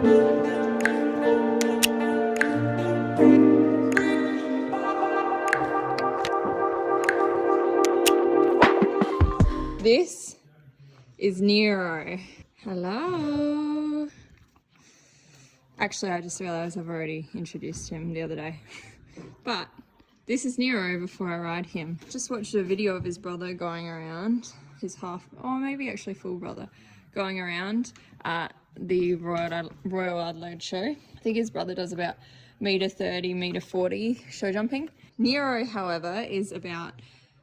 This is Nero. Hello. Actually, I just realised I've already introduced him the other day. But this is Nero before I ride him. Just watched a video of his brother going around, his half, or maybe actually full brother, going around at the Royal Adelaide show. I think his brother does about metre 30, metre 40 show jumping. Nero, however, is about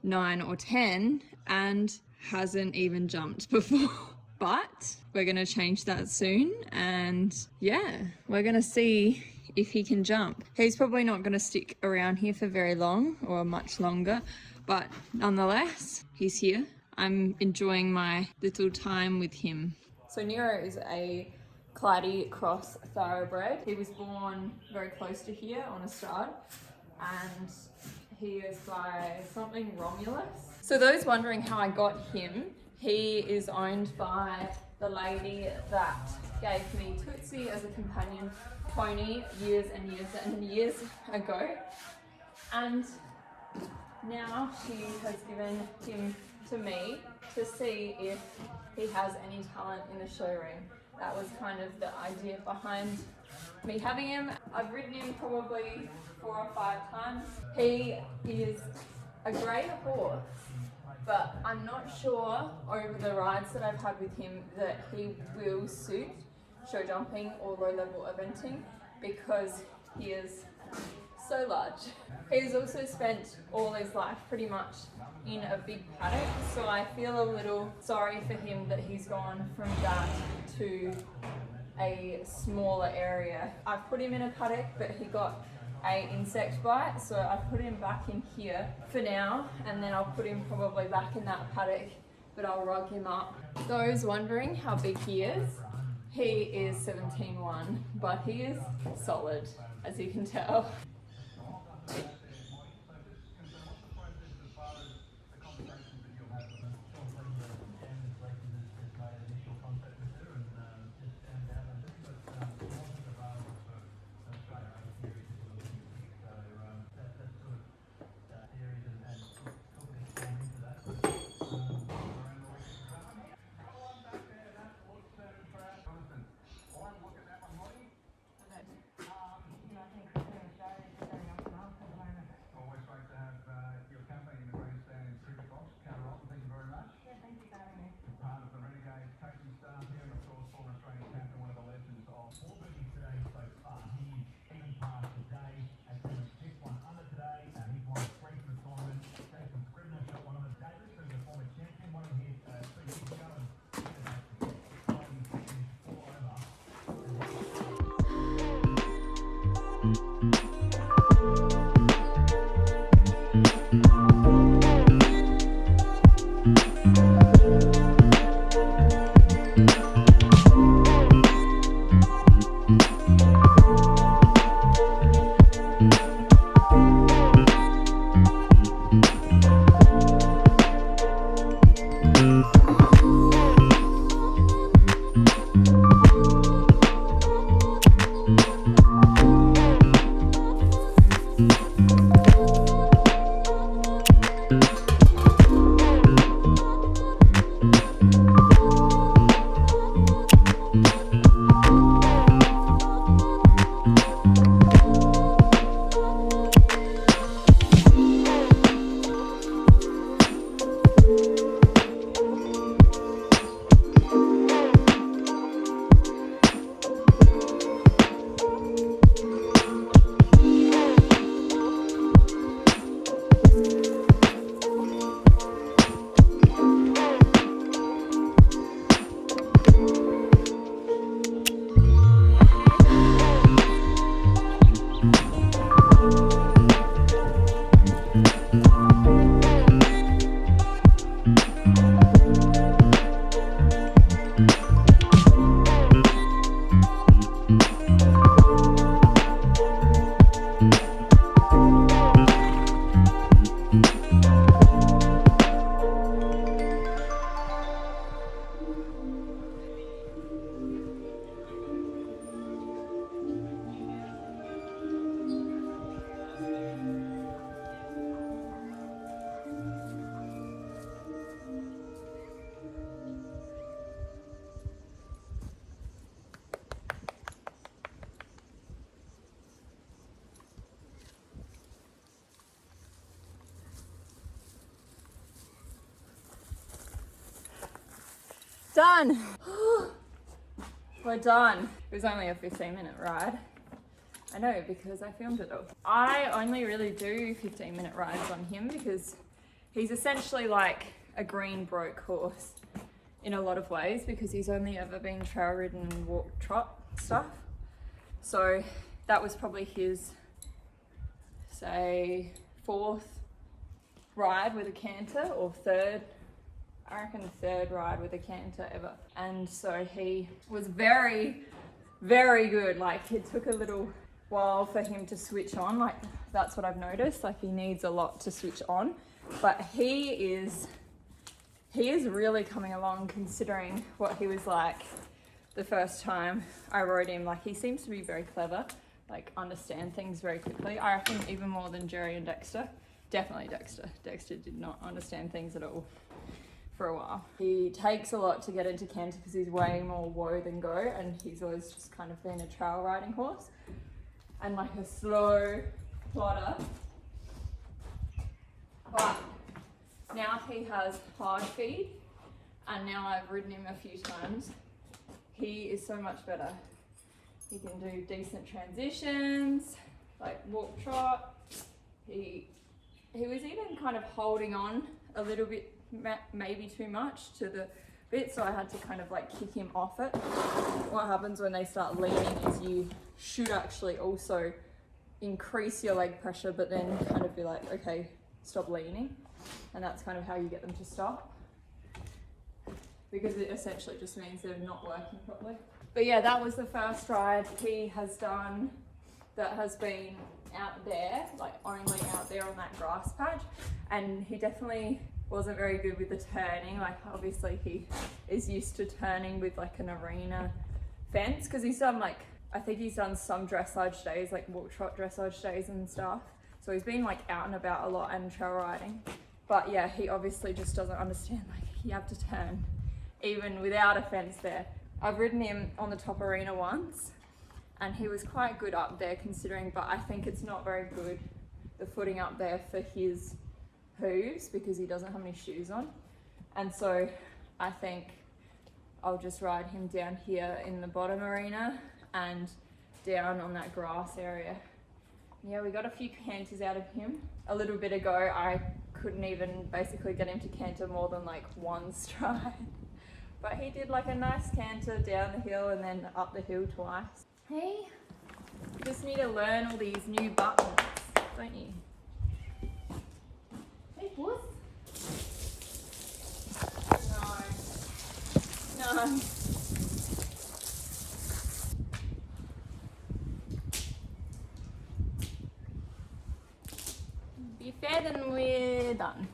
9 or 10 and hasn't even jumped before. But we're going to change that soon, and yeah, we're going to see if he can jump. He's probably not going to stick around here for very long or much longer, but nonetheless, he's here. I'm enjoying my little time with him. So Nero is a Clyde cross thoroughbred. He was born very close to here on a stud, and he is by something Romulus. So those wondering how I got him, he is owned by the lady that gave me Tootsie as a companion pony years and years and years ago. And now she has given him to me to see if he has any talent in the show ring. That was kind of the idea behind me having him. I've ridden him probably 4 or 5 times. He is a great horse, but I'm not sure over the rides that I've had with him that he will suit show jumping or low level eventing because he is so large. He's also spent all his life pretty much in a big paddock, so I feel a little sorry for him that he's gone from that to a smaller area. I've put him in a paddock, but he got an insect bite, so I put him back in here for now, and then I'll put him probably back in that paddock, but I'll rug him up. Those wondering how big he is is 17.1, but he is solid, as you can tell. Done. We're done. It was only a 15-minute ride. I know, because I filmed it all. I only really do 15-minute rides on him because he's essentially like a green broke horse in a lot of ways, because he's only ever been trail ridden and walk trot stuff. So that was probably his, say, 4th ride with a canter, or 3rd, I reckon 3rd ride with a canter ever. And so he was very, very good. Like, it took a little while for him to switch on. Like, that's what I've noticed. Like, he needs a lot to switch on, but he is really coming along, considering what he was like the first time I rode him. Like, he seems to be very clever, like understand things very quickly. I reckon even more than Jerry and Dexter. Definitely Dexter. Dexter did not understand things at all for a while. He takes a lot to get into canter because he's way more woe than go, and he's always just kind of been a trail riding horse and like a slow plotter. But now he has hard feed, and now I've ridden him a few times. He is so much better. He can do decent transitions, like walk trot. He was even kind of holding on a little bit, maybe too much to the bit, so I had to kind of like kick him off it. What happens when they start leaning is you should actually also increase your leg pressure, but then kind of be like, okay, stop leaning. And that's kind of how you get them to stop, because it essentially just means they're not working properly. But yeah, that was the first ride he has done that has been out there, like only out there on that grass patch. And he definitely wasn't very good with the turning. Like, obviously he is used to turning with like an arena fence, because he's done like, I think he's done some dressage days, like walk trot dressage days and stuff. So he's been like out and about a lot and trail riding. But yeah, he obviously just doesn't understand, like, you have to turn even without a fence there. I've ridden him on the top arena once, and he was quite good up there considering, but I think it's not very good, the footing up there for his hooves, because he doesn't have any shoes on. And so I think I'll just ride him down here in the bottom arena and down on that grass area. Yeah, we got a few canters out of him. A little bit ago, I couldn't even basically get him to canter more than like one stride. But he did like a nice canter down the hill and then up the hill twice. Hey, you just need to learn all these new buttons, don't you? Hey, puss. No. Be fair, then we're done.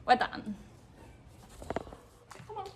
We're done. Come on.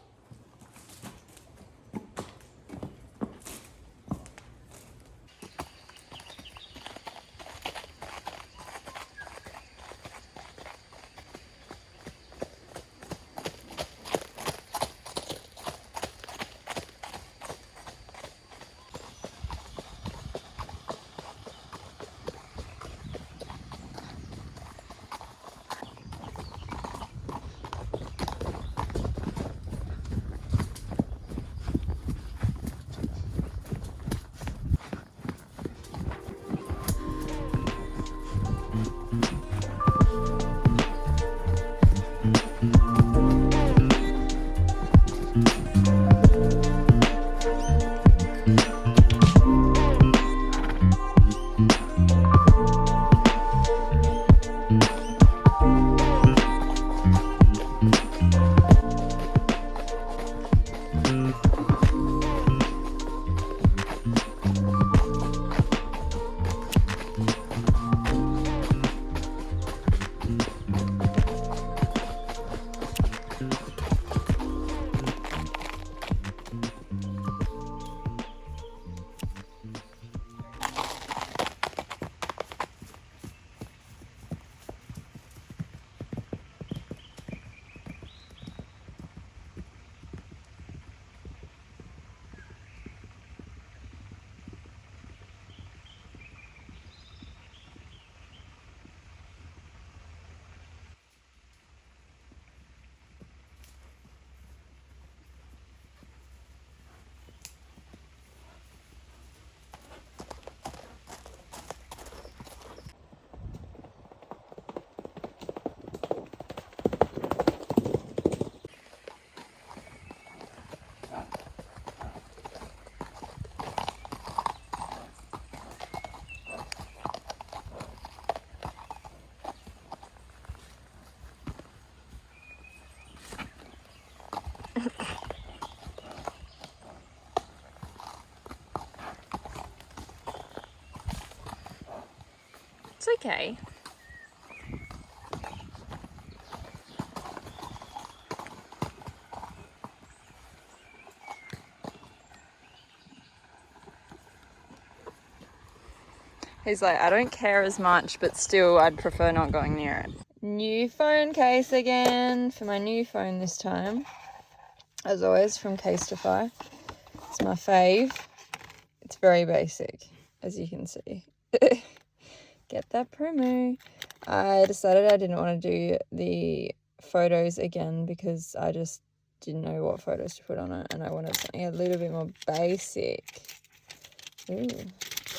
It's okay. He's like, I don't care as much, but still I'd prefer not going near it. New phone case again for my new phone this time. As always, from Casetify. It's my fave. It's very basic, as you can see. Get that promo. I decided I didn't want to do the photos again because I just didn't know what photos to put on it, and I wanted something a little bit more basic. Ooh,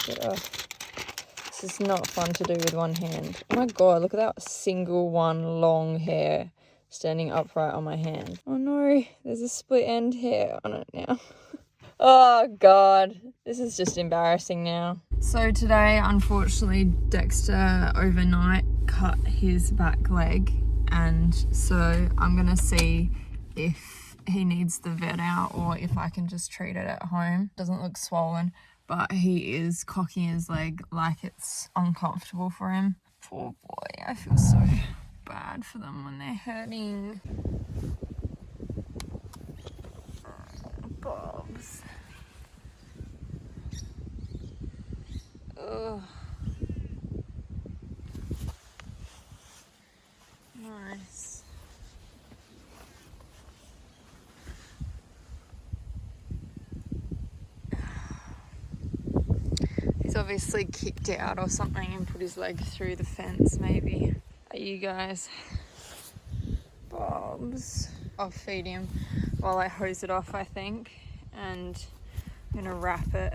get off. This is not fun to do with one hand. Oh my god, look at that single one long hair standing upright on my hand. Oh no, there's a split end hair on it now. Oh god, this is just embarrassing now. So today, unfortunately, Dexter overnight cut his back leg, and so I'm gonna see if he needs the vet out or if I can just treat it at home. Doesn't look swollen, but he is cocking his leg like it's uncomfortable for him. Poor boy, I feel so bad for them when they're hurting. Bobs. Ugh. Nice. He's obviously kicked out or something and put his leg through the fence, maybe. Are you guys? Bobs. I'll feed him while I hose it off, I think, and I'm gonna wrap it.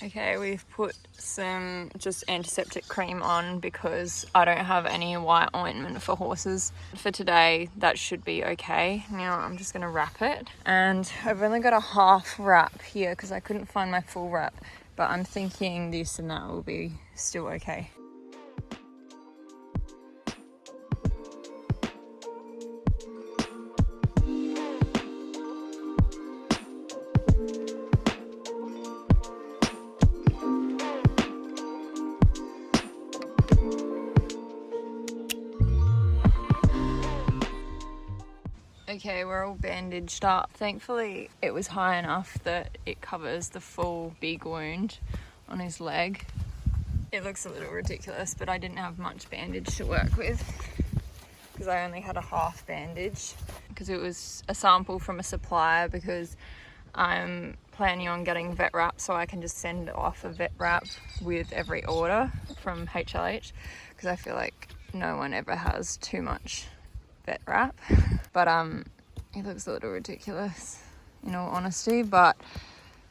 Okay, we've put some just antiseptic cream on because I don't have any white ointment for horses. For today, that should be okay. Now I'm just gonna wrap it. And I've only got a half wrap here because I couldn't find my full wrap, but I'm thinking this and that will be still okay. Okay, we're all bandaged up. Thankfully, it was high enough that it covers the full big wound on his leg. It looks a little ridiculous, but I didn't have much bandage to work with because I only had a half bandage because it was a sample from a supplier because I'm planning on getting vet wrap so I can just send off a vet wrap with every order from HLH because I feel like no one ever has too much vet wrap. But it looks a little ridiculous in all honesty, but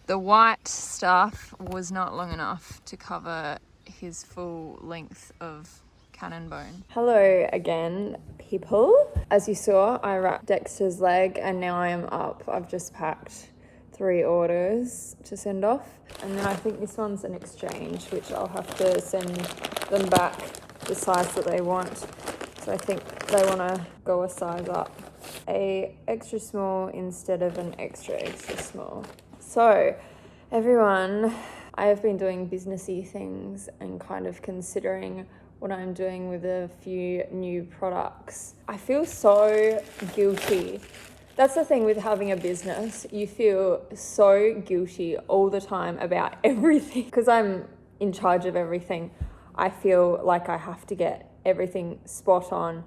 the white stuff was not long enough to cover his full length of cannon bone. Hello again, people. As you saw, I wrapped Dexter's leg and now I am up. I've just packed 3 orders to send off, and then I think this one's an exchange, which I'll have to send them back the size that they want. So I think they want to go a size up, a extra small instead of an extra small. So everyone, I have been doing businessy things and kind of considering what I'm doing with a few new products. I feel so guilty. That's the thing with having a business. You feel so guilty all the time about everything. Because I'm in charge of everything, I feel like I have to get everything spot on,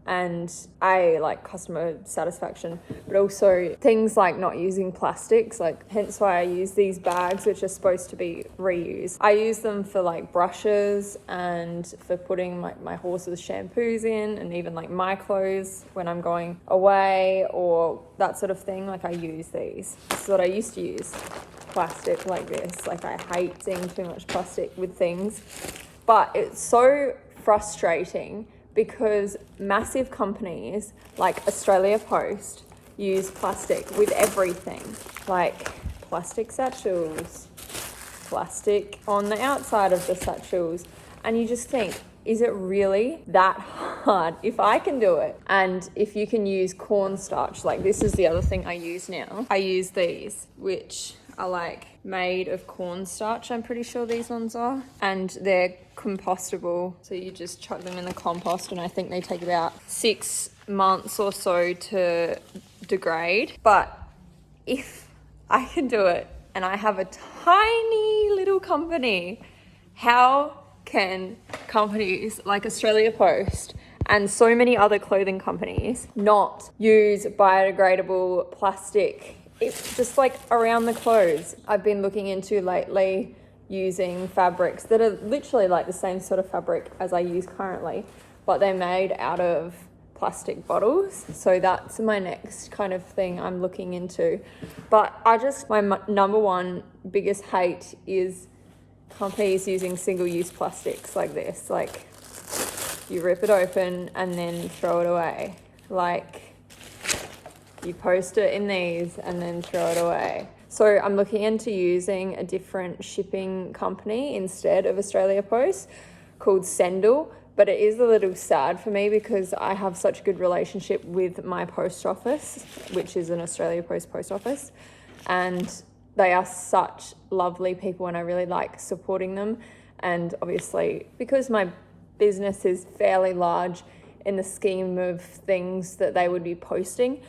and I like customer satisfaction, but also things like not using plastics, like hence why I use these bags which are supposed to be reused. I use them for like brushes and for putting my horse's shampoos in, and even like my clothes when I'm going away or that sort of thing. Like I use these. This is what I used to use, plastic like this. Like I hate seeing too much plastic with things, but it's so frustrating because massive companies like Australia Post use plastic with everything, like plastic satchels, plastic on the outside of the satchels, and you just think, is it really that hard? If I can do it, and if you can use cornstarch, like this is the other thing I use now. I use these, which are like made of cornstarch, I'm pretty sure these ones are, and they're compostable, so you just chuck them in the compost, and I think they take about 6 months or so to degrade. But if I can do it and I have a tiny little company, how can companies like Australia Post and so many other clothing companies not use biodegradable plastic? It's just like around the clothes. I've been looking into lately using fabrics that are literally like the same sort of fabric as I use currently, but they're made out of plastic bottles. So that's my next kind of thing I'm looking into. But my number one biggest hate is companies using single-use plastics like this. Like, you rip it open and then throw it away. Like, you post it in these and then throw it away. So I'm looking into using a different shipping company instead of Australia Post called Sendle. But it is a little sad for me because I have such a good relationship with my post office, which is an Australia Post post office. And they are such lovely people and I really like supporting them. And obviously, because my business is fairly large in the scheme of things that they would be posting,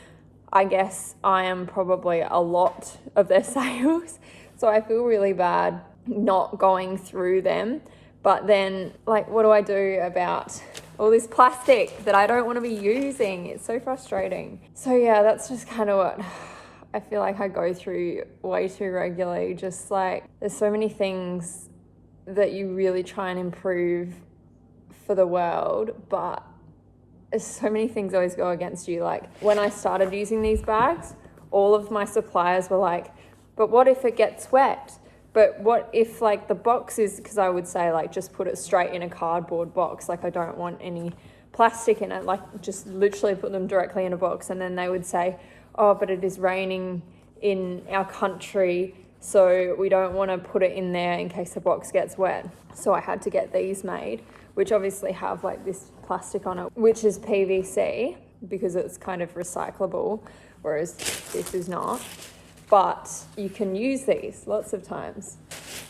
I guess I am probably a lot of their sales. So I feel really bad not going through them. But then, like, what do I do about all this plastic that I don't want to be using? It's so frustrating. So yeah, that's just kind of what I feel like I go through way too regularly. Just like, there's so many things that you really try and improve for the world, but so many things always go against you. Like, when I started using these bags, all of my suppliers were like, but what if it gets wet? But what if like the box is, because I would say like just put it straight in a cardboard box, like I don't want any plastic in it, like just literally put them directly in a box. And then they would say, oh, but it is raining in our country, so we don't want to put it in there in case the box gets wet. So I had to get these made, which obviously have like this plastic on it, which is PVC because it's kind of recyclable, whereas this is not. But you can use these lots of times.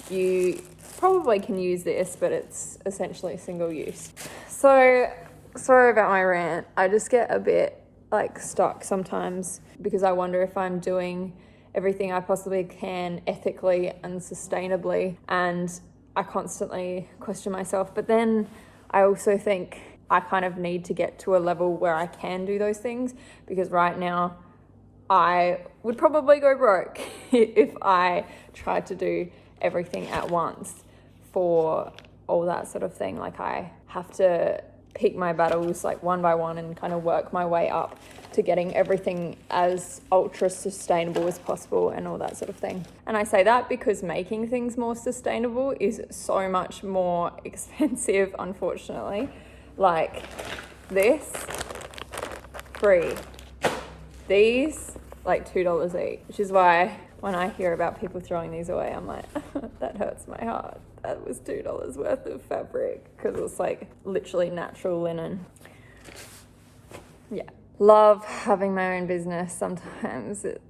You probably can use this, but it's essentially single use. So sorry about my rant. I just get a bit like stuck sometimes because I wonder if I'm doing everything I possibly can ethically and sustainably, and I constantly question myself. But then I also think I kind of need to get to a level where I can do those things, because right now I would probably go broke if I tried to do everything at once for all that sort of thing. Like, I have to pick my battles like one by one and kind of work my way up to getting everything as ultra sustainable as possible and all that sort of thing. And I say that because making things more sustainable is so much more expensive, unfortunately. Like this, free. These, like $2 each, which is why when I hear about people throwing these away, I'm like, that hurts my heart. That was $2 worth of fabric, because it's like literally natural linen. Yeah. Love having my own business. Sometimes it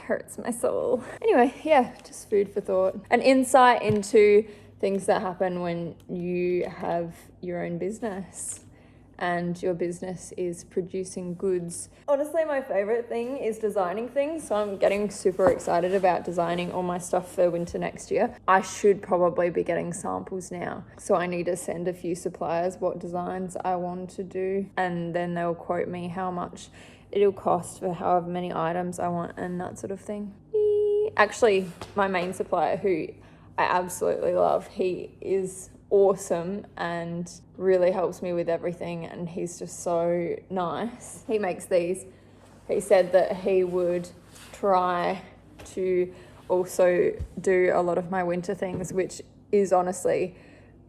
hurts my soul. Anyway, yeah, just food for thought. An insight into things that happen when you have your own business and your business is producing goods. Honestly, my favorite thing is designing things. So I'm getting super excited about designing all my stuff for winter next year. I should probably be getting samples now. So I need to send a few suppliers what designs I want to do, and then they'll quote me how much it'll cost for however many items I want and that sort of thing. Actually, my main supplier, who I absolutely love, he is awesome and really helps me with everything, and he's just so nice. He makes these. He said that he would try to also do a lot of my winter things, which is honestly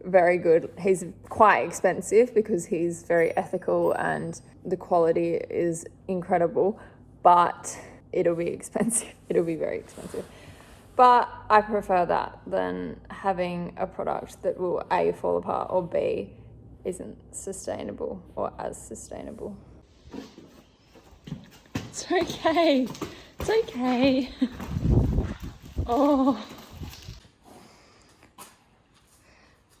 very good. He's quite expensive because he's very ethical and the quality is incredible, but it'll be expensive. It'll be very expensive. But I prefer that than having a product that will A, fall apart, or B, isn't sustainable or as sustainable. It's okay. It's okay. Oh.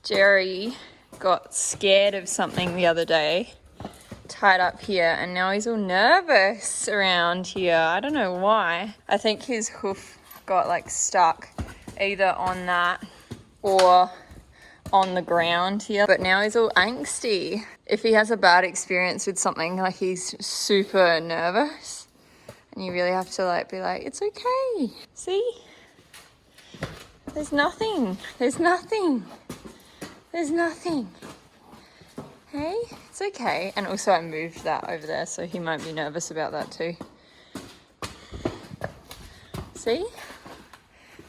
Jerry got scared of something the other day, tied up here, and now he's all nervous around here. I don't know why. I think his hoof got like stuck either on that or on the ground here, but now he's all angsty. If he has a bad experience with something, like he's super nervous, and you really have to like be like, it's okay. See? There's nothing. There's nothing. There's nothing. Hey, it's okay. And also I moved that over there, so he might be nervous about that too. See?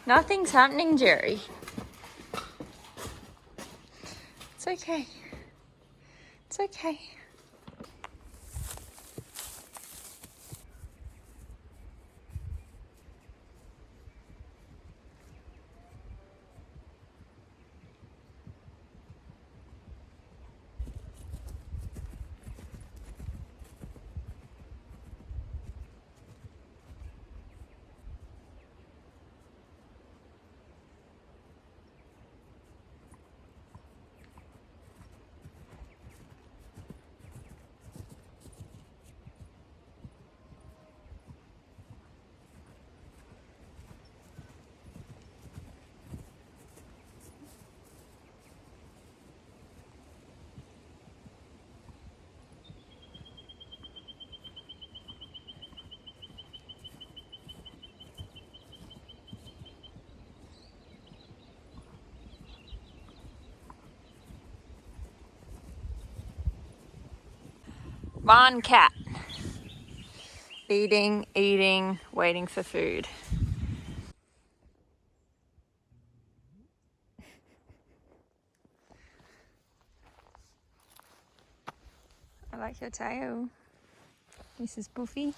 Nothing's happening, Jerry. It's okay. It's okay. Barn cat. Eating, eating, waiting for food. I like your tail. This is Buffy.